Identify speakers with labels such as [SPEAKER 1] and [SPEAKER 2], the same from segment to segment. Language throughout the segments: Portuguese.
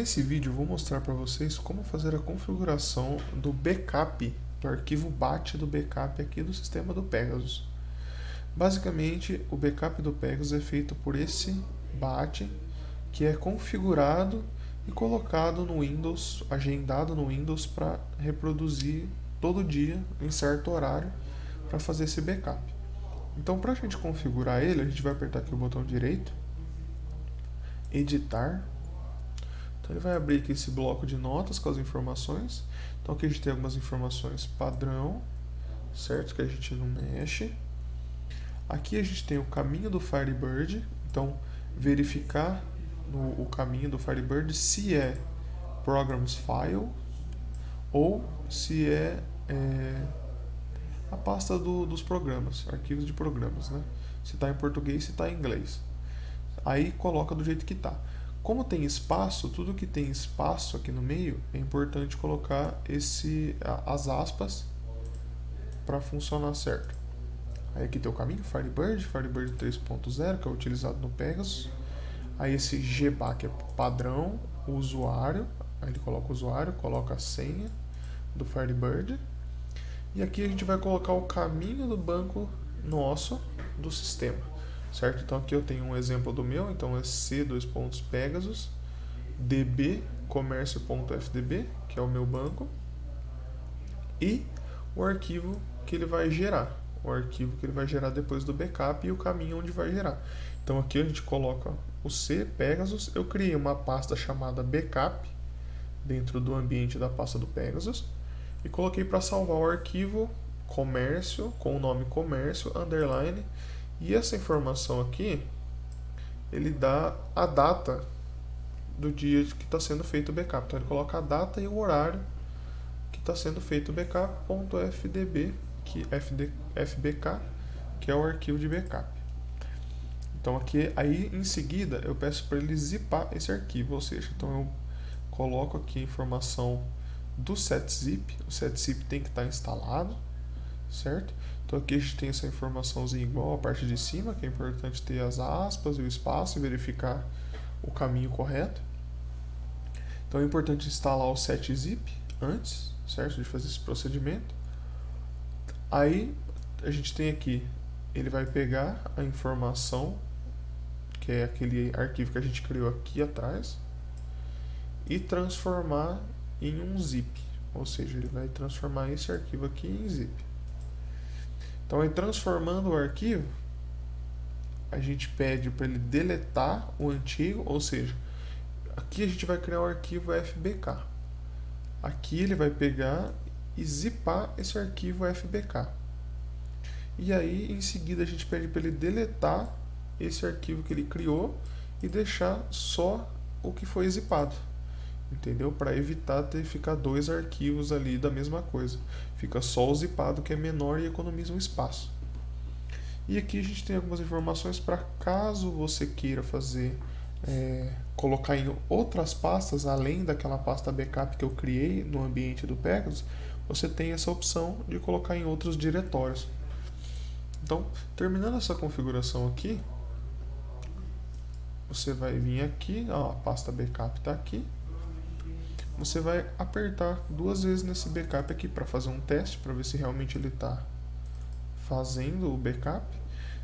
[SPEAKER 1] Nesse vídeo eu vou mostrar para vocês como fazer a configuração do backup, do arquivo BAT do backup aqui do sistema do Pegasus. Basicamente, o backup do Pegasus é feito por esse BAT, que é configurado e colocado no Windows, agendado no Windows para reproduzir todo dia, em certo horário, para fazer esse backup. Então, para a gente configurar ele, a gente vai apertar aqui o botão direito, editar. Então ele vai abrir aqui esse bloco de notas com as informações. Então aqui a gente tem algumas informações padrão, certo? Que a gente não mexe. Aqui a gente tem o caminho do Firebird. Então verificar o caminho do Firebird se é Programs File ou se é a pasta dos programas, arquivos de programas, né? Se está em português, se está em inglês. Aí coloca do jeito que está. Como tem espaço, tudo que tem espaço aqui no meio, é importante colocar as aspas para funcionar certo. Aí aqui tem o caminho, Firebird 3.0, que é utilizado no Pegasus. Aí esse GBAC é padrão, o usuário, aí ele coloca o usuário, coloca a senha do Firebird. E aqui a gente vai colocar o caminho do banco nosso do sistema. Certo? Então aqui eu tenho um exemplo do meu, então é c:/Pegasus db comércio.fdb, que é o meu banco, e o arquivo que ele vai gerar, depois do backup e o caminho onde vai gerar. Então aqui a gente coloca o C Pegasus, eu criei uma pasta chamada backup dentro do ambiente da pasta do Pegasus e coloquei para salvar o arquivo comércio com o nome comércio underline. E essa informação aqui, ele dá a data do dia que está sendo feito o backup. Então ele coloca a data e o horário que está sendo feito o backup.fdb, fbk, que é o arquivo de backup. Então aqui, aí em seguida, eu peço para ele zipar esse arquivo, ou seja, então eu coloco aqui a informação do setzip. O setzip tem que estar instalado, certo? Então aqui a gente tem essa informaçãozinha igual a parte de cima, que é importante ter as aspas e o espaço e verificar o caminho correto. Então é importante instalar o setzip antes, certo? De fazer esse procedimento. Aí a gente tem aqui, ele vai pegar a informação, que é aquele arquivo que a gente criou aqui atrás, e transformar em um zip. Ou seja, ele vai transformar esse arquivo aqui em zip. Então, aí transformando o arquivo, a gente pede para ele deletar o antigo, ou seja, aqui a gente vai criar o arquivo FBK. Aqui ele vai pegar e zipar esse arquivo FBK. E aí, em seguida, a gente pede para ele deletar esse arquivo que ele criou e deixar só o que foi zipado. Entendeu? Para evitar ficar dois arquivos ali da mesma coisa. Fica só o zipado, que é menor e economiza um espaço. E aqui a gente tem algumas informações para caso você queira fazer, colocar em outras pastas, além daquela pasta backup que eu criei no ambiente do Pegasus, você tem essa opção de colocar em outros diretórios. Então, terminando essa configuração aqui, você vai vir aqui, ó, a pasta backup está aqui. Você vai apertar duas vezes nesse backup aqui para fazer um teste, para ver se realmente ele está fazendo o backup.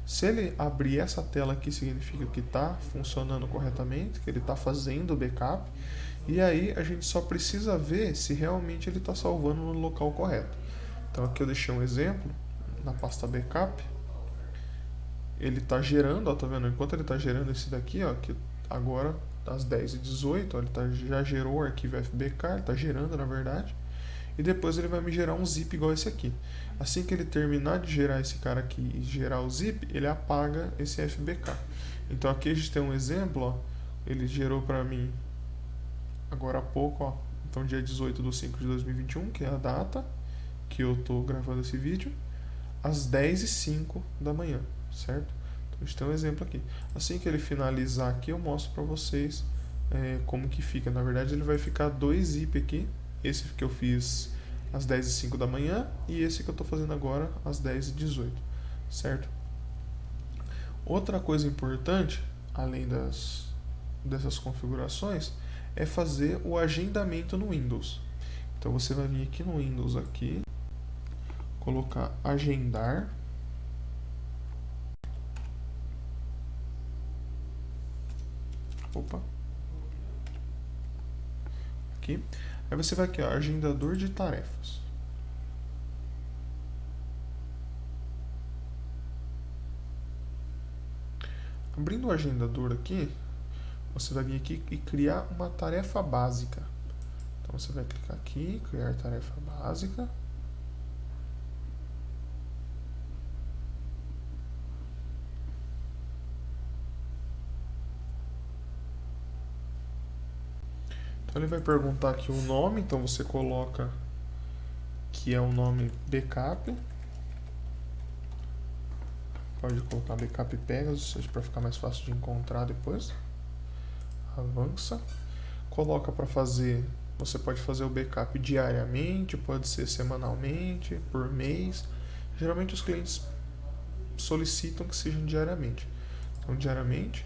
[SPEAKER 1] Se ele abrir essa tela aqui, significa que está funcionando corretamente, que ele está fazendo o backup. E aí a gente só precisa ver se realmente ele está salvando no local correto. Então aqui eu deixei um exemplo na pasta backup. Ele está gerando, ó, tá vendo? Enquanto ele está gerando esse daqui, ó, que agora às 10h18, ele já gerou o arquivo FBK, ele está gerando na verdade, e depois ele vai me gerar um zip igual esse aqui. Assim que ele terminar de gerar esse cara aqui e gerar o zip, ele apaga esse FBK. Então aqui a gente tem um exemplo, ó, ele gerou para mim agora há pouco, ó, então dia 18/5/2021, que é a data que eu estou gravando esse vídeo, às 10h05 da manhã, certo? Então a gente tem um exemplo aqui. Assim que ele finalizar aqui, eu mostro para vocês como que fica. Na verdade, ele vai ficar dois zip aqui. Esse que eu fiz às 10h05 da manhã e esse que eu estou fazendo agora às 10h18, certo? Outra coisa importante, além dessas configurações, é fazer o agendamento no Windows. Então você vai vir aqui no Windows aqui, colocar agendar. Opa. Aqui. Aí você vai aqui, ó, agendador de tarefas. Abrindo o agendador aqui, você vai vir aqui e criar uma tarefa básica. Então você vai clicar aqui, criar tarefa básica. Então ele vai perguntar aqui o nome, então você coloca que é o nome backup. Pode colocar backup Pegasus para ficar mais fácil de encontrar depois. Avança. Coloca para fazer, você pode fazer o backup diariamente, pode ser semanalmente, por mês. Geralmente os clientes solicitam que sejam diariamente. Então diariamente,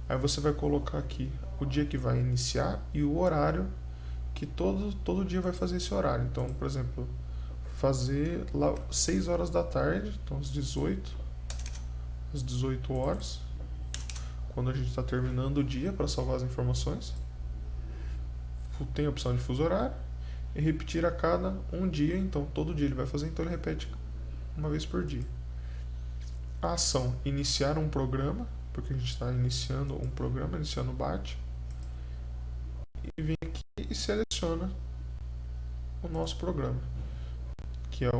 [SPEAKER 1] aí você vai colocar aqui o dia que vai iniciar e o horário que todo dia vai fazer esse horário. Então, por exemplo, fazer lá 6 horas da tarde, então às 18 horas, quando a gente está terminando o dia para salvar as informações. Tem a opção de fuso horário e repetir a cada um dia, então todo dia ele vai fazer, então ele repete uma vez por dia. A ação iniciar um programa, porque a gente está iniciando um programa, iniciando o BAT, e vem aqui e seleciona o nosso programa, que é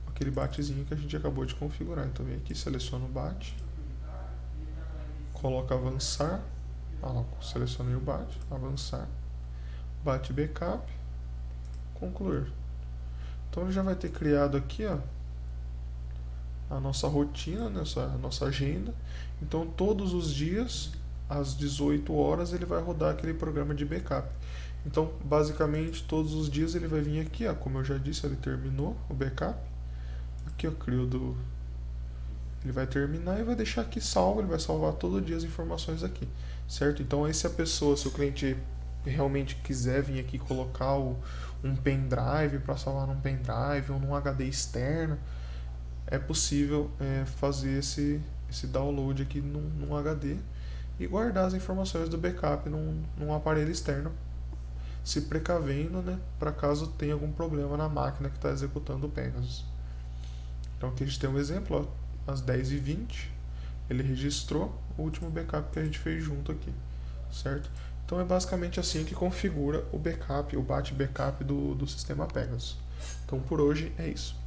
[SPEAKER 1] aquele BATzinho que a gente acabou de configurar. Então vem aqui, seleciona o BAT, coloca avançar, selecionei o BAT, avançar, BAT backup, concluir. Então ele já vai ter criado aqui, ó, a nossa rotina, a nossa agenda. Então todos os dias, às 18 horas, ele vai rodar aquele programa de backup. Então, basicamente, todos os dias ele vai vir aqui, ó, como eu já disse, ele terminou o backup. Aqui, ó, ele vai terminar e vai deixar aqui salvo, ele vai salvar todo dia as informações aqui, certo? Então, aí se o cliente realmente quiser vir aqui colocar um pendrive para salvar num pendrive ou num HD externo, é possível fazer esse download aqui num HD e guardar as informações do backup num aparelho externo, se precavendo, né, para caso tenha algum problema na máquina que está executando o Pegasus. Então aqui a gente tem um exemplo, ó, às 10h20 ele registrou o último backup que a gente fez junto aqui, certo? Então é basicamente assim que configura o backup, o BAT backup do sistema Pegasus. Então por hoje é isso.